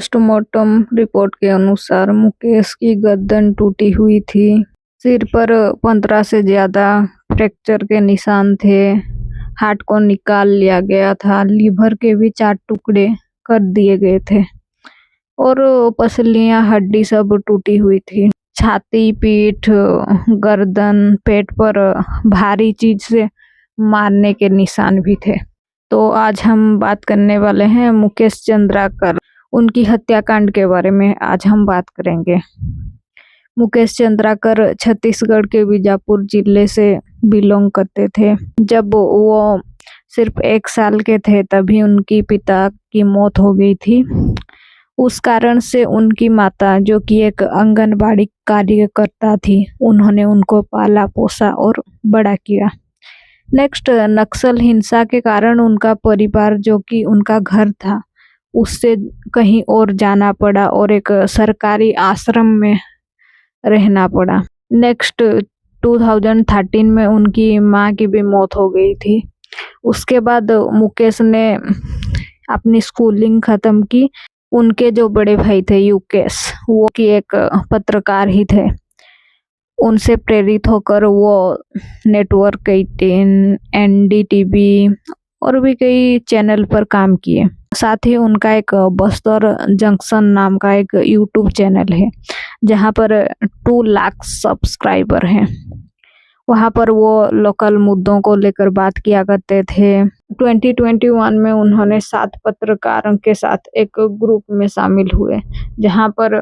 Postmortem report के अनुसार मुकेश की गर्दन टूटी हुई थी। सिर पर 15 से ज्यादा फ्रैक्चर के निशान थे। हार्ट को निकाल लिया गया था। लीवर के भी 4 टुकड़े कर दिए गए थे और पसलियां हड्डी सब टूटी हुई थी। छाती, पीठ, गर्दन, पेट पर भारी चीज से मारने के निशान भी थे। तो आज हम बात करने वाले हैं मुकेश चंद्राकर, उनकी हत्याकांड के बारे में आज हम बात करेंगे। मुकेश चंद्राकर छत्तीसगढ़ के बीजापुर जिले से बिलोंग करते थे। जब वो सिर्फ 1 साल के थे तभी उनकी पिता की मौत हो गई थी। उस कारण से उनकी माता, जो कि एक आंगनबाड़ी कार्यकर्ता थी, उन्होंने उनको पाला पोसा और बड़ा किया। नेक्स्ट, नक्सल हिंसा के कारण उनका परिवार, जो कि उनका घर था, उससे कहीं और जाना पड़ा और एक सरकारी आश्रम में रहना पड़ा। नेक्स्ट, 2013 में उनकी माँ की भी मौत हो गई थी। उसके बाद मुकेश ने अपनी स्कूलिंग खत्म की। उनके जो बड़े भाई थे युकेश, वो कि एक पत्रकार ही थे। उनसे प्रेरित होकर वो नेटवर्क 18, एनडीटीवी और भी कई चैनल पर काम किए। साथ ही उनका एक बस्तर जंक्शन नाम का एक यूट्यूब चैनल है, जहां पर 2 लाख सब्सक्राइबर हैं। वहां पर वो लोकल मुद्दों को लेकर बात किया करते थे। 2021 में उन्होंने 7 पत्रकारों के साथ एक ग्रुप में शामिल हुए, जहां पर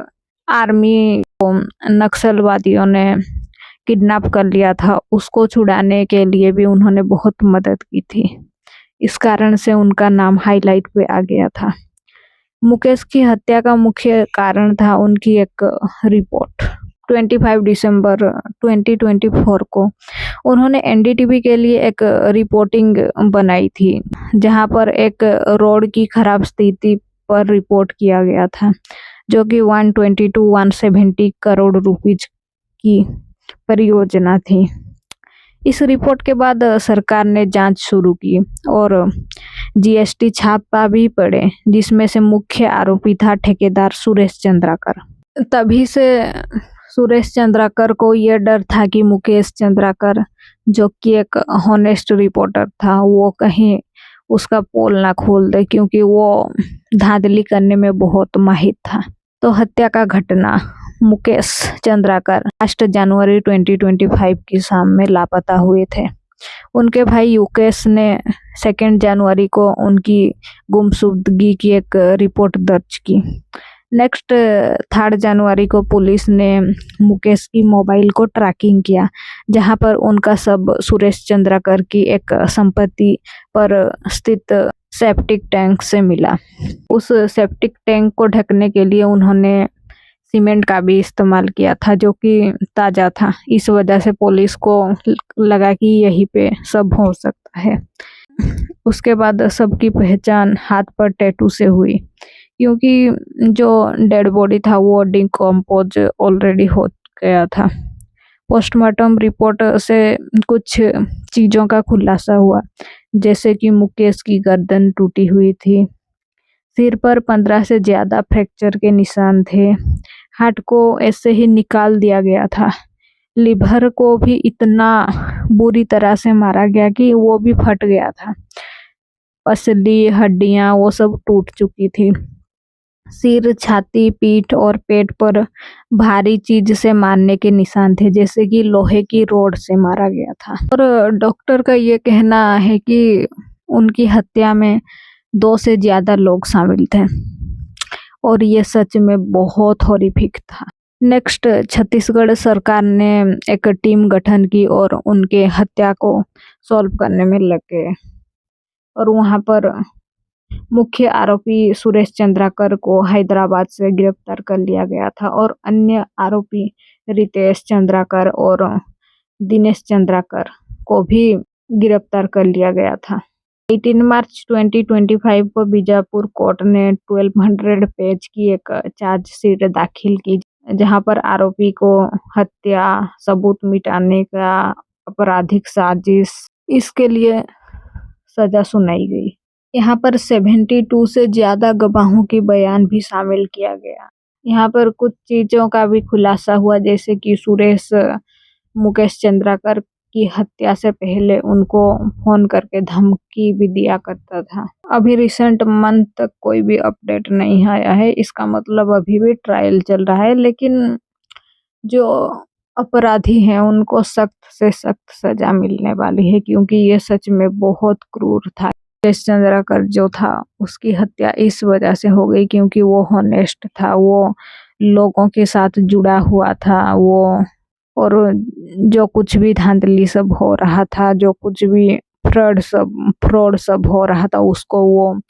आर्मी को नक्सलवादियों ने किडनैप कर लिया था। उसको छुड़ाने के लिए भी उन्होंने बहुत मदद की थी। इस कारण से उनका नाम हाईलाइट पे आ गया था। मुकेश की हत्या का मुख्य कारण था उनकी एक रिपोर्ट। 25 दिसंबर 2024 को उन्होंने एनडीटीवी के लिए एक रिपोर्टिंग बनाई थी, जहां पर एक रोड की खराब स्थिति पर रिपोर्ट किया गया था, जो कि 170 करोड़ रुपीज की परियोजना थी। इस रिपोर्ट के बाद सरकार ने जांच शुरू की और जीएसटी छापा भी पड़े, जिसमें से मुख्य आरोपी था ठेकेदार सुरेश चंद्राकर। तभी से सुरेश चंद्राकर को यह डर था कि मुकेश चंद्राकर, जो कि एक हॉनेस्ट रिपोर्टर था, वो कहीं उसका पोल ना खोल दे, क्योंकि वो धांधली करने में बहुत माहिर था। तो हत्या का घटना, मुकेश चंद्राकर 8 जनवरी 2025 की शाम में लापता हुए थे। उनके भाई युकेश ने 2 जनवरी को उनकी गुमशुदगी की एक रिपोर्ट दर्ज की। नेक्स्ट, 3 जनवरी को पुलिस ने मुकेश की मोबाइल को ट्रैकिंग किया, जहां पर उनका शव सुरेश चंद्राकर की एक संपत्ति पर स्थित सेप्टिक टैंक से मिला। उस सेप्टिक टैंक को ढकने के लिए उन्होंने सीमेंट का भी इस्तेमाल किया था, जो कि ताजा था। इस वजह से पुलिस को लगा कि यहीं पे शव हो सकता है। उसके बाद सबकी पहचान हाथ पर टैटू से हुई, क्योंकि जो डेड बॉडी था वो डिकम्पोज ऑलरेडी हो गया था। पोस्टमार्टम रिपोर्ट से कुछ चीज़ों का खुलासा हुआ, जैसे कि मुकेश की गर्दन टूटी हुई थी। सिर पर 15 से ज़्यादा फ्रैक्चर के निशान थे। हार्ट को ऐसे ही निकाल दिया गया था। लिवर को भी इतना बुरी तरह से मारा गया कि वो भी फट गया था। पसली, हड्डियां वो सब टूट चुकी थी। सिर, छाती, पीठ और पेट पर भारी चीज से मारने के निशान थे, जैसे कि लोहे की रोड से मारा गया था। और डॉक्टर का ये कहना है कि उनकी हत्या में 2 से ज्यादा लोग शामिल थे और ये सच में बहुत हॉरिफिक था। नेक्स्ट, छत्तीसगढ़ सरकार ने एक टीम गठन की और उनके हत्या को सॉल्व करने में लग गए। और वहां पर मुख्य आरोपी सुरेश चंद्राकर को हैदराबाद से गिरफ्तार कर लिया गया था और अन्य आरोपी रितेश चंद्राकर और दिनेश चंद्राकर को भी गिरफ्तार कर लिया गया था। 18 मार्च 2025 को बीजापुर कोर्ट ने 1200 पेज की एक चार्जशीट दाखिल की, जहां पर आरोपी को हत्या, सबूत मिटाने का, आपराधिक साजिश, इसके लिए सजा सुनाई गई। यहाँ पर 72 से ज्यादा गवाहों की बयान भी शामिल किया गया। यहाँ पर कुछ चीजों का भी खुलासा हुआ, जैसे कि सुरेश मुकेश चंद्राकर की हत्या से पहले उनको फोन करके धमकी भी दिया करता था। अभी रिसेंट मंथ तक कोई भी अपडेट नहीं आया है, इसका मतलब अभी भी ट्रायल चल रहा है, लेकिन जो अपराधी हैं उनको सख्त से सख्त सजा मिलने वाली है, क्योंकि ये सच में बहुत क्रूर था। सुरेश चंद्राकर जो था उसकी हत्या इस वजह से हो गई क्योंकि वो हॉनेस्ट था, वो लोगों के साथ जुड़ा हुआ था, वो और जो कुछ भी धांधली सब हो रहा था, जो कुछ भी फ्रॉड सब हो रहा था, उसको वो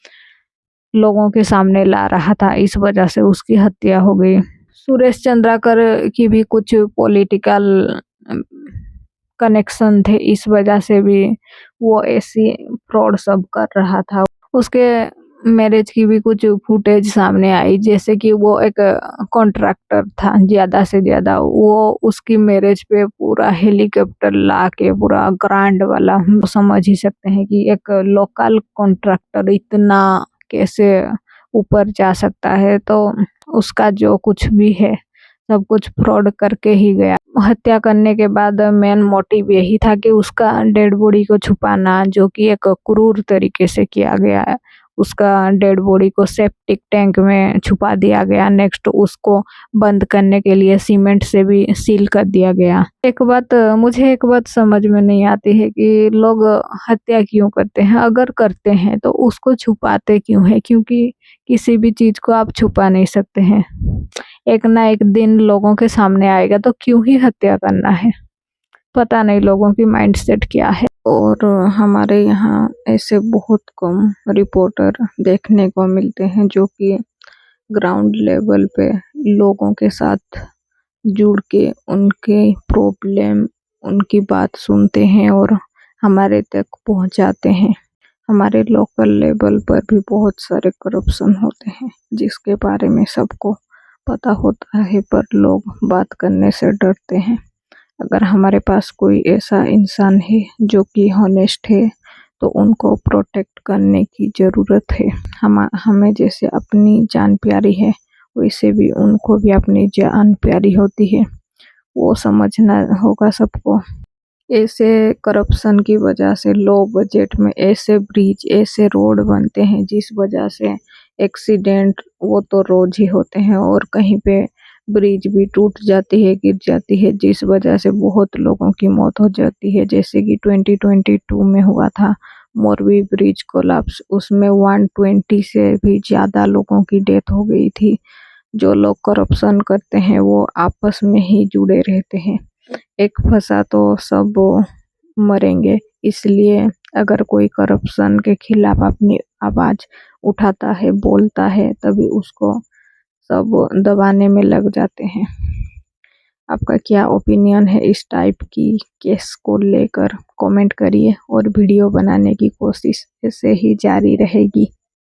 लोगों के सामने ला रहा था, इस वजह से उसकी हत्या हो गई। सुरेश चंद्राकर की भी कुछ पॉलिटिकल कनेक्शन थे, इस वजह से भी वो ऐसी फ्रॉड सब कर रहा था। उसके मैरिज की भी कुछ फुटेज सामने आई, जैसे कि वो एक कॉन्ट्रैक्टर था, ज्यादा से ज्यादा वो उसकी मैरिज पे पूरा हेलीकॉप्टर ला के पूरा ग्रांड वाला, हम समझ ही सकते हैं कि एक लोकल कॉन्ट्रैक्टर इतना कैसे ऊपर जा सकता है। तो उसका जो कुछ भी है सब कुछ फ्रॉड करके ही गया। हत्या करने के बाद मेन मोटिव यही था कि उसका डेड बॉडी को छुपाना, जो कि एक क्रूर तरीके से किया गया है। उसका डेड बॉडी को सेप्टिक टैंक में छुपा दिया गया, नेक्स्ट उसको बंद करने के लिए सीमेंट से भी सील कर दिया गया। मुझे एक बात समझ में नहीं आती है कि लोग हत्या क्यों करते हैं, अगर करते हैं तो उसको छुपाते क्यों है, क्योंकि किसी भी चीज को आप छुपा नहीं सकते हैं, एक ना एक दिन लोगों के सामने आएगा, तो क्यों ही हत्या करना है। पता नहीं लोगों की माइंडसेट क्या है। और हमारे यहाँ ऐसे बहुत कम रिपोर्टर देखने को मिलते हैं जो कि ग्राउंड लेवल पे लोगों के साथ जुड़ के उनके प्रॉब्लम, उनकी बात सुनते हैं और हमारे तक पहुंचाते हैं। हमारे लोकल लेवल पर भी बहुत सारे करप्शन होते हैं जिसके बारे में सबको पता होता है, पर लोग बात करने से डरते हैं। अगर हमारे पास कोई ऐसा इंसान है जो कि हॉनेस्ट है तो उनको प्रोटेक्ट करने की ज़रूरत है। हमें जैसे अपनी जान प्यारी है वैसे भी उनको भी अपनी जान प्यारी होती है, वो समझना होगा सबको। ऐसे करप्शन की वजह से लो बजट में ऐसे ब्रिज, ऐसे रोड बनते हैं जिस वजह से एक्सीडेंट वो तो रोज ही होते हैं, और कहीं पे ब्रिज भी टूट जाती है, गिर जाती है, जिस वजह से बहुत लोगों की मौत हो जाती है। जैसे कि 2022 में हुआ था मोरवी ब्रिज कोलैप्स, उसमें 120 से भी ज़्यादा लोगों की डेथ हो गई थी। जो लोग करप्शन करते हैं वो आपस में ही जुड़े रहते हैं, एक फंसा तो सब मरेंगे। इसलिए अगर कोई करप्शन के खिलाफ अपनी आवाज़ उठाता है, बोलता है, तभी उसको सब दबाने में लग जाते हैं। आपका क्या ओपिनियन है इस टाइप की केस को लेकर, कमेंट करिए और वीडियो बनाने की कोशिश ऐसे ही जारी रहेगी।